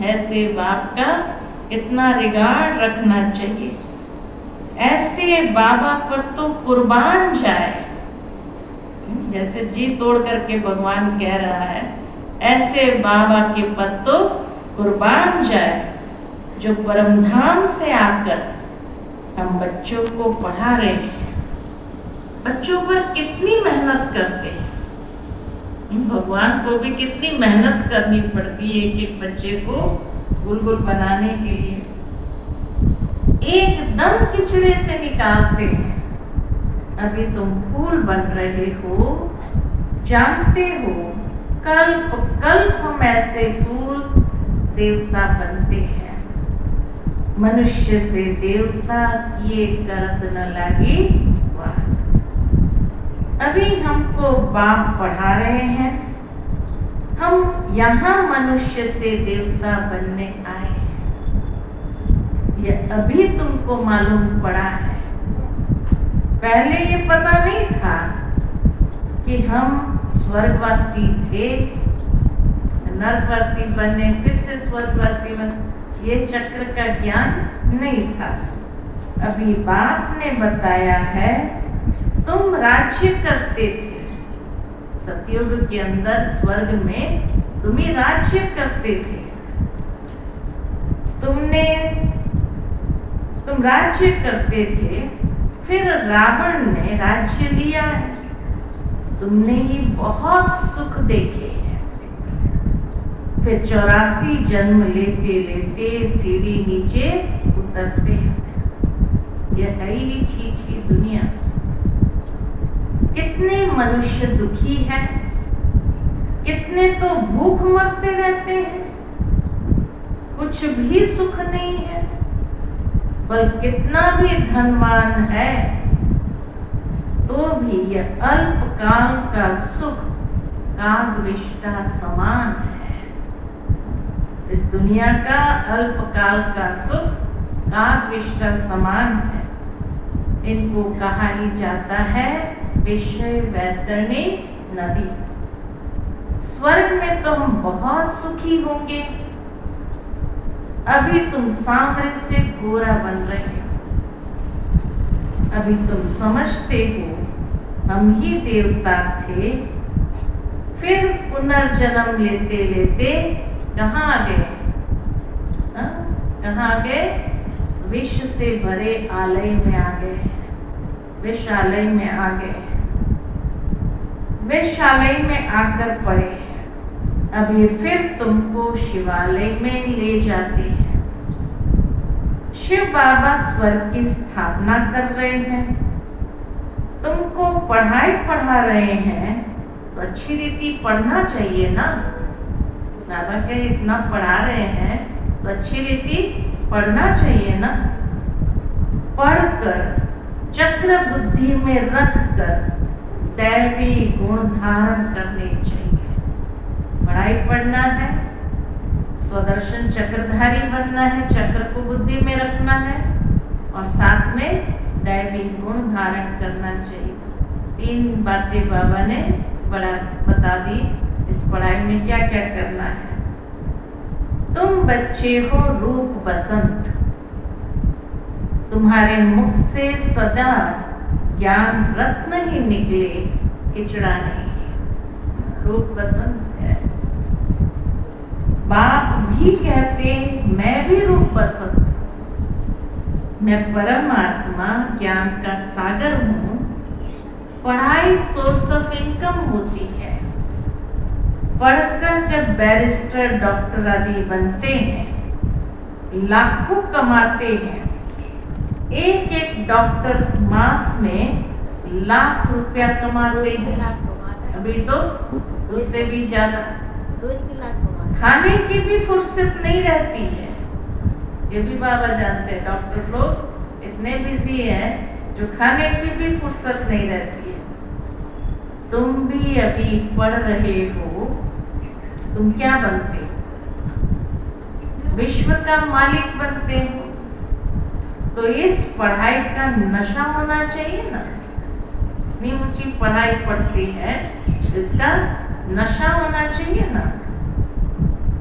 ऐसे बाप का इतना रिगार्ड रखना चाहिए। ऐसे बाबा पर तो कुर्बान जाए, जैसे जी तोड़ करके भगवान कह रहा है, ऐसे बाबा के पर तो कुर्बान जाए जो परमधाम से आकर हम बच्चों को पढ़ा रहे हैं। बच्चों पर कितनी मेहनत करते हैं, भगवान को भी कितनी मेहनत करनी पड़ती है एक बच्चे को बुलबुल बनाने के लिए। एकदम किचड़े से निकालते हैं। अभी तुम फूल बन रहे हो, जानते हो कल्प कल्प में ऐसे फूल देवता बनते हैं। मनुष्य से देवता किए करत न लगी वाह। अभी हमको बाप पढ़ा रहे हैं, हम यहाँ मनुष्य से देवता बनने आए हैं। यह अभी तुमको मालूम पड़ा है, पहले ये पता नहीं था कि हम स्वर्गवासी थे, नरकवासी बने, फिर से स्वर्गवासी बने। ये चक्र का ज्ञान नहीं था। अभी बाप ने बताया है, तुम राज्य करते थे सतयुग के अंदर, स्वर्ग में तुम ही राज्य करते थे। तुम राज्य करते थे, फिर रावण ने राज्य लिया है। तुमने ही बहुत सुख देखे हैं। फिर 84 जन्म लेते लेते सीढ़ी नीचे उतरते हैं। यह है ही छी दुनिया। कितने मनुष्य दुखी हैं, कितने तो भूख मरते रहते हैं, कुछ भी सुख नहीं है। पर कितना भी धनवान है तो भी यह अल्पकाल का सुख कागविष्टा समान है। इस दुनिया का अल्पकाल का सुख कागविष्टा समान है। इनको कहा ही जाता है विषय वैतरणी नदी। स्वर्ग में तो हम बहुत सुखी होंगे। अभी तुम सांवरे से गोरा बन रहे हो। अभी तुम समझते हो हम ही देवता थे, फिर पुनर्जन्म लेते लेते कहाँ आ गए? कहाँ आ गए? विष से भरे आलय में आ गए, विषालय में आ गए, विषालय में आकर पड़े। अब ये फिर तुमको शिवालय में ले जाते हैं। शिव बाबा स्वर्ग की स्थापना कर रहे हैं, तुमको पढ़ाई पढ़ा रहे हैं, तो अच्छी रीति पढ़ना चाहिए ना। बाबा के इतना पढ़ा रहे हैं तो अच्छी रीति पढ़ना चाहिए ना। पढ़कर चक्र बुद्धि में रखकर दैवी गुण धारण करने चाहिए। पढ़ाई पढ़ना है, स्वदर्शन चक्रधारी बनना है, चक्र को बुद्धि में रखना है और साथ में दैवी गुण धारण करना चाहिए। 3 बातें बाबा ने बता दी। इस पढ़ाई में क्या क्या करना है। तुम बच्चे हो रूप बसंत, तुम्हारे मुख से सदा ज्ञान रत्न ही निकले, किचड़ा नहीं। रूप बसंत है। बाप भी कहते मैं भी रूप बसंत, मैं परमात्मा ज्ञान का सागर हूँ। पढ़ाई सोर्स ऑफ इनकम होती है। पढ़कर जब बैरिस्टर डॉक्टर आदि बनते हैं, लाखों कमाते हैं। एक एक डॉक्टर मास में लाख रुपया कमाते हैं। अभी तो उससे भी ज्यादा। खाने की भी फुर्सत नहीं रहती है, ये भी बाबा जानते हैं। डॉक्टर लोग इतने बिजी हैं जो खाने की भी फुर्सत नहीं रहती है। तुम भी अभी पढ़ रहे हो, तुम क्या बनते हो? विश्व का मालिक बनते हो। तो इस पढ़ाई का नशा होना चाहिए ना। इतनी ऊंची पढ़ाई पढ़ती है, इसका नशा होना चाहिए ना।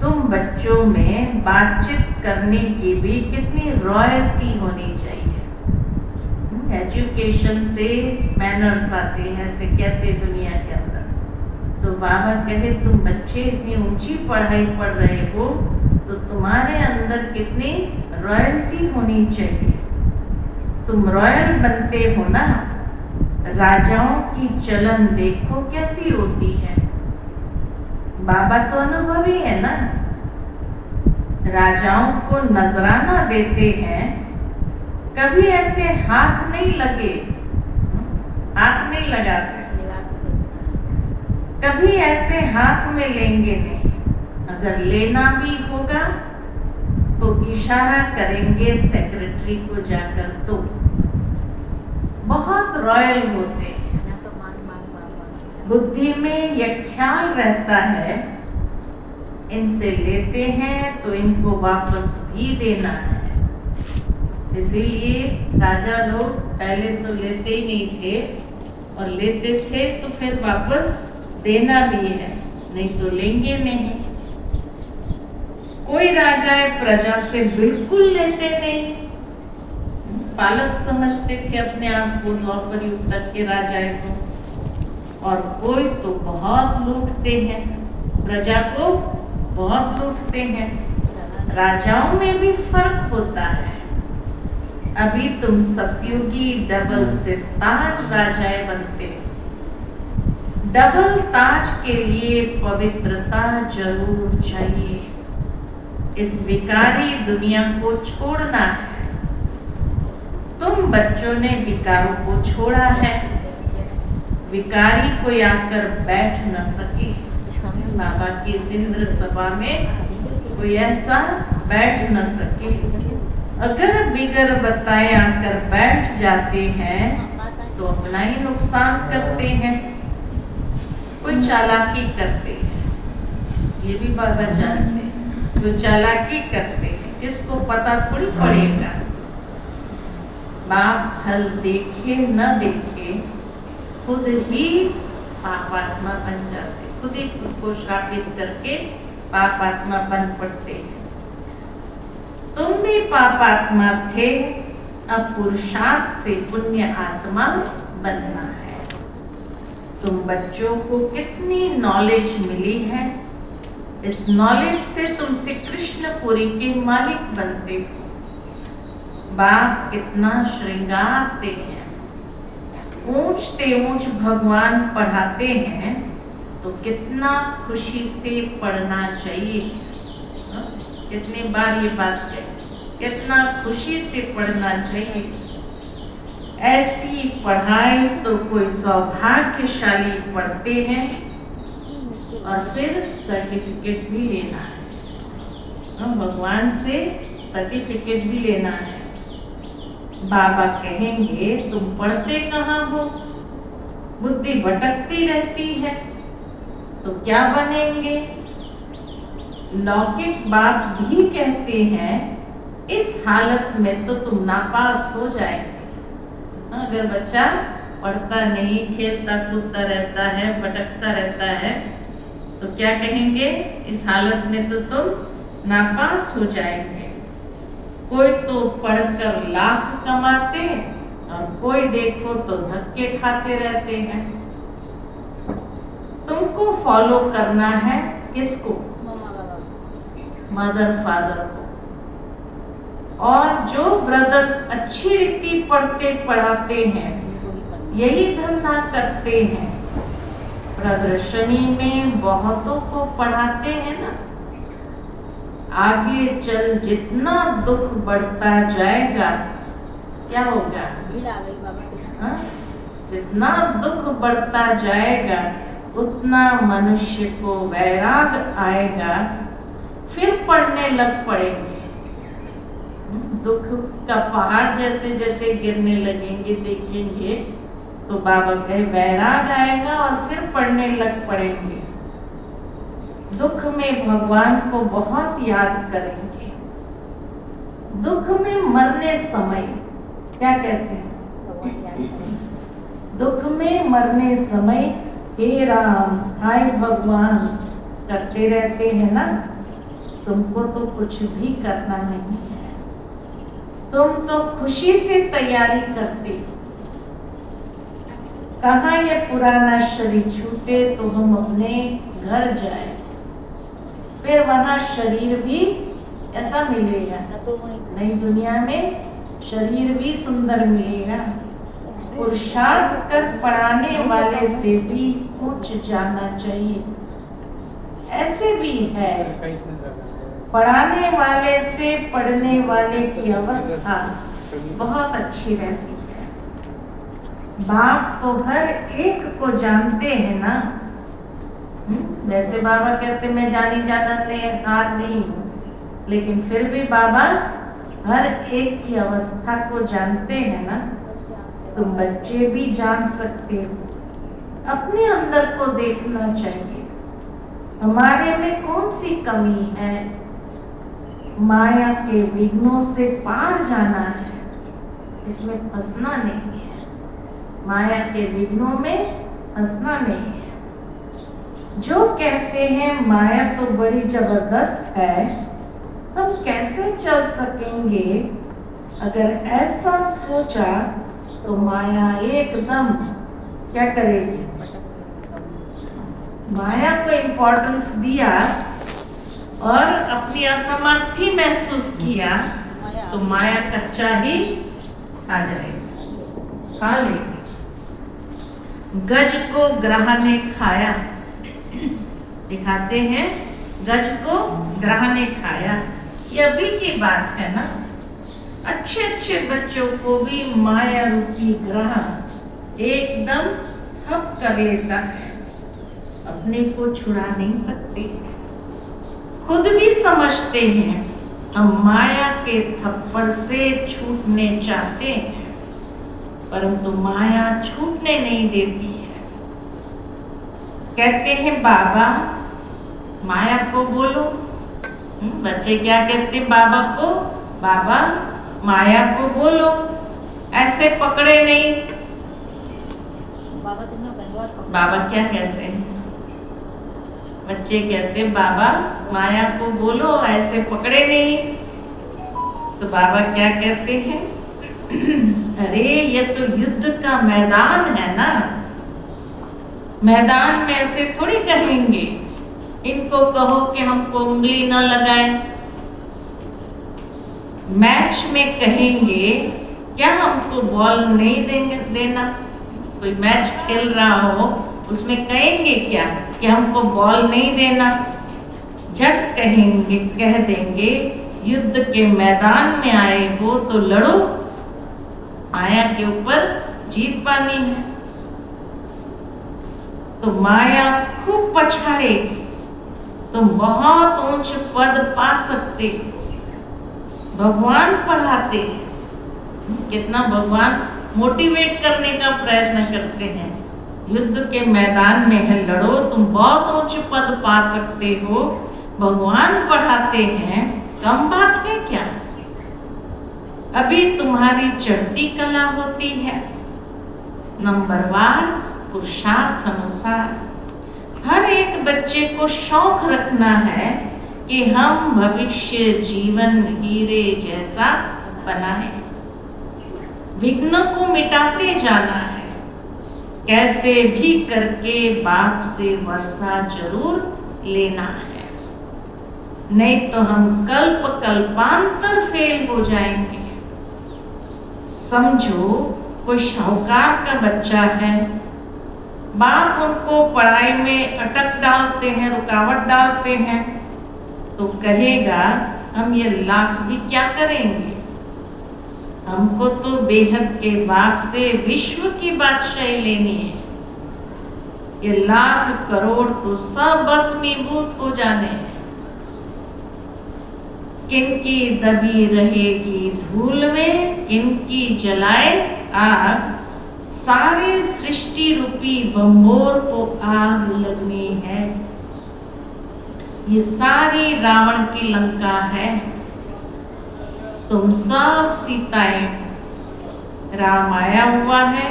तुम बच्चों में बातचीत करने की भी कितनी रॉयल्टी होनी चाहिए। एजुकेशन से मैनर्स आते हैं, ऐसे कहते दुनिया के अंदर। तो बाबा कहे तुम बच्चे इतनी ऊंची पढ़ाई पढ़ रहे हो तो तुम्हारे अंदर कितनी रॉयल्टी होनी चाहिए। तुम रॉयल बनते हो ना। राजाओं की चलन देखो कैसी होती है। बाबा तो अनुभवी है ना। राजाओं को नजराना देते हैं, कभी ऐसे हाथ नहीं लगे, हाथ नहीं लगाते, कभी ऐसे हाथ में लेंगे नहीं। अगर लेना भी होगा तो इशारा करेंगे सेक्रेटरी को जाकर। तो बहुत रॉयल होते हैं। बुद्धि में यह ख्याल रहता है इनसे लेते हैं तो इनको वापस भी देना है। इसीलिए राजा लोग पहले तो लेते ही नहीं थे, और लेते थे तो फिर वापस देना भी है, नहीं तो लेंगे नहीं। कोई राजा प्रजा से बिल्कुल लेते नहीं, पालक समझते थे अपने आप को द्वापर युग तक के राजाएं को। और कोई तो बहुत लूटते हैं, प्रजा को बहुत लूटते हैं। राजाओं में भी फर्क होता है। अभी तुम सतयुगी डबल सिर ताज राजाएं बनते। डबल ताज के लिए पवित्रता जरूर चाहिए। इस विकारी दुनिया को छोड़ना है। तुम बच्चों ने विकारों को छोड़ा है। विकारी कोई आकर बैठ न सके। बाबा की इस इंद्र सभा में कोई ऐसा बैठ न सके। अगर बिगर बताए आकर बैठ जाते हैं तो अपना ही नुकसान करते हैं। कोई चालाकी करते हैं, ये भी बाबा जानते हैं। जो चालाकी करते हैं इसको पता थोड़ी पड़ेगा। बाप फल देखे न देखे खुद ही पापात्मा बन जाते, खुद ही खुद को श्रापित करके पापात्मा बन पड़ते हैं। तुम भी पापात्मा थे, अब पुरुषार्थ से पुण्य आत्मा बनना है। तुम बच्चों को कितनी नॉलेज मिली है। इस नॉलेज से तुम श्री कृष्णपुरी के मालिक बनते हो। बाप कितना श्रृंगारते हैं, ऊंचते ऊंच भगवान पढ़ाते हैं तो कितना खुशी से पढ़ना चाहिए। कितनी बार ये बात है, कितना खुशी से पढ़ना चाहिए। ऐसी पढ़ाई तो कोई सौभाग्यशाली पढ़ते हैं और फिर सर्टिफिकेट भी लेना है। भगवान से सर्टिफिकेट भी लेना है। बाबा कहेंगे तुम पढ़ते कहाँ हो, बुद्धि भटकती रहती है, तो क्या बनेंगे। लौकिक बाप भी कहते हैं इस हालत में तो तुम नापास हो जाएंगे। अगर बच्चा पढ़ता नहीं, खेलता कूदता रहता है, भटकता रहता है, तो क्या कहेंगे, इस हालत में तो तुम नापास हो जाएंगे। कोई तो पढ़कर लाख कमाते और कोई देखो तो धक्के खाते रहते हैं। तुमको फॉलो करना है किसको, मदर फादर को। और जो ब्रदर्स अच्छी रीति पढ़ते पढ़ाते हैं यही धंधा करते हैं। प्रदर्शनी में बहुतों को पढ़ाते हैं ना, आगे चल जितना दुख बढ़ता जाएगा क्या होगा, जितना दुख बढ़ता जाएगा उतना मनुष्य को वैराग आएगा, फिर पढ़ने लग पड़ेंगे। दुख का पहाड़ जैसे जैसे गिरने लगेंगे देखेंगे तो बाबा कहे वैराग आएगा और फिर पढ़ने लग पड़ेंगे। दुख में भगवान को बहुत याद करेंगे। दुख में मरने समय क्या कहते हैं, दुख में मरने समय हे राम हाय भगवान करते रहते हैं ना। तुमको तो कुछ भी करना नहीं है, तुम तो खुशी से तैयारी करते हो। कहाँ ये पुराना शरीर छूटे तो हम अपने घर जाए, फिर वहां शरीर भी ऐसा मिलेगा, नई दुनिया में शरीर भी सुंदर मिलेगा। पुरुषार्थ कर पढ़ाने वाले से भी ऊंच जाना चाहिए। ऐसे भी है, पढ़ाने वाले से पढ़ने वाले की अवस्था बहुत अच्छी रहती है। बाप तो हर एक को जानते हैं ना। वैसे बाबा कहते मैं जानी जानने हार नहीं हूँ, लेकिन फिर भी बाबा हर एक की अवस्था को जानते हैं ना। तुम बच्चे भी जान सकते हो, अपने अंदर को देखना चाहिए, हमारे में कौन सी कमी है। माया के विघ्नों से पार जाना है, इसमें फंसना नहीं है। माया के विघ्नों में फंसना नहीं है। जो कहते हैं माया तो बड़ी जबरदस्त है, हम कैसे चल सकेंगे? अगर ऐसा सोचा तो माया एकदम क्या करेगी? माया को इम्पोर्टेंस दिया और अपनी असमर्थी महसूस किया तो माया कच्चा ही आ जाएगी, खा लेगी। गज को ग्रह ने खाया, दिखाते हैं गज को ग्रह ने खाया। ये अभी की बात है ना। अच्छे अच्छे बच्चों को भी माया रूपी ग्रह एकदम ठप कर लेता है, अपने को छुड़ा नहीं सकते। खुद भी समझते हैं हम माया के थप्पड़ से छूटने चाहते हैं, परंतु माया छूटने नहीं देती है। कहते हैं बाबा माया को बोलो। बच्चे क्या कहते बाबा को? बाबा माया को बोलो, ऐसे पकड़े नहीं। बाबा क्या कहते हैं? बच्चे कहते बाबा माया को बोलो, ऐसे पकड़े नहीं। तो बाबा क्या कहते हैं? अरे ये तो युद्ध का मैदान है ना, मैदान में ऐसे थोड़ी कहेंगे। इनको कहो कि हमको उंगली न लगाए। मैच में कहेंगे क्या हमको बॉल नहीं देना? कोई मैच खेल रहा हो उसमें कहेंगे क्या कि हमको बॉल नहीं देना? झट कहेंगे, कह देंगे युद्ध के मैदान में आए हो तो लड़ो, माया के ऊपर जीत पानी है। तो माया खूब पछाड़ेगी, तुम बहुत ऊंच पद पा सकते। भगवान पढ़ाते हैं, कितना भगवान मोटिवेट करने का प्रयत्न करते हैं। युद्ध के मैदान में है, लड़ो, तुम बहुत ऊंच पद पा सकते हो। भगवान पढ़ाते हैं, कम बात है क्या? अभी तुम्हारी चढ़ती कला होती है, नंबरवार पुरुषार्थ अनुसार। हर एक बच्चे को शौक रखना है कि हम भविष्य जीवन हीरे जैसा बनाए, विघ्न को मिटाते जाना है। कैसे भी करके बाप से वर्षा जरूर लेना है, नहीं तो हम कल्प कल्पांतर फेल हो जाएंगे। समझो कोई शाहूकार का बच्चा है, बाप उनको पढ़ाई में अटक डालते हैं, रुकावट डालते हैं, तो कहेगा हम ये लाख भी क्या करेंगे, हमको तो बेहद के बाप से विश्व की बादशाही लेनी है। ये लाख करोड़ तो सब भस्मीभूत हो जाने हैं। किनकी दबी रहेगी धूल में, किनकी जलाए आग, सारे सृष्टि रूपी बंबोर को आग लगनी है। ये सारी रावण की लंका है, तुम सब सीताएं, राम आया हुआ है,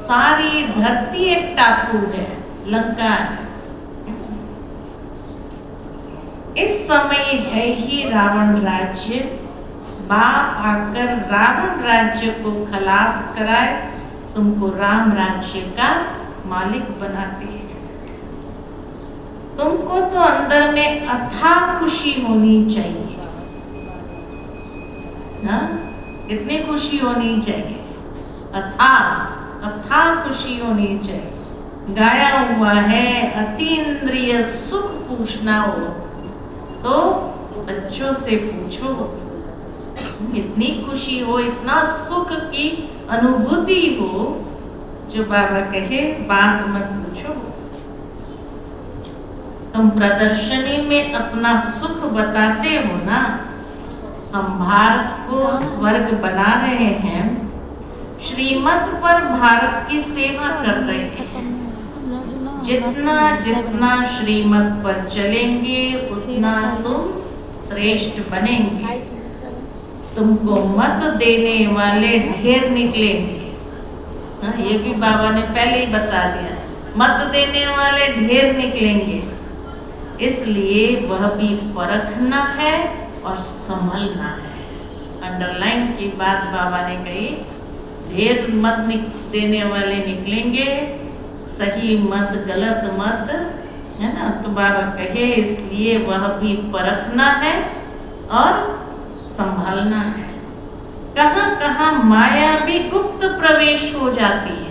सारी धरती एक टापू है, लंका है। इस समय है ही रावण राज्य, बाप आकर रावण राज्य को खलास कराए, तुमको राम राज्य का मालिक बनाते हैं। तुमको तो अंदर में अथाह खुशी होनी चाहिए ना, कितनी खुशी होनी चाहिए, अथाह अथाह खुशी होनी चाहिए। गाया हुआ है अतीन्द्रिय सुख पूछना हो तो बच्चों से पूछो, इतनी खुशी हो, इतना सुख की अनुभूति हो, जो बाबा कहे बात मत पूछो। तुम प्रदर्शनी में अपना सुख बताते हो ना, हम भारत को स्वर्ग बना रहे हैं, श्रीमत पर भारत की सेवा कर रहे हैं। जितना जितना श्रीमत पर चलेंगे उतना तुम श्रेष्ठ बनेंगे। तुमको मत देने वाले ढेर निकलेंगे। ये भी बाबा ने पहले ही बता दिया, मत देने वाले ढेर निकलेंगे। इसलिए वह भी परखना है और संभलना है। अंडरलाइन की बात बाबा ने कही, ढेर मत देने वाले निकलेंगे, सही मत गलत मत, है ना। तो बाबा कहे इसलिए वह भी परखना है और संभालना है। कहाँ कहाँ माया भी गुप्त प्रवेश हो जाती है।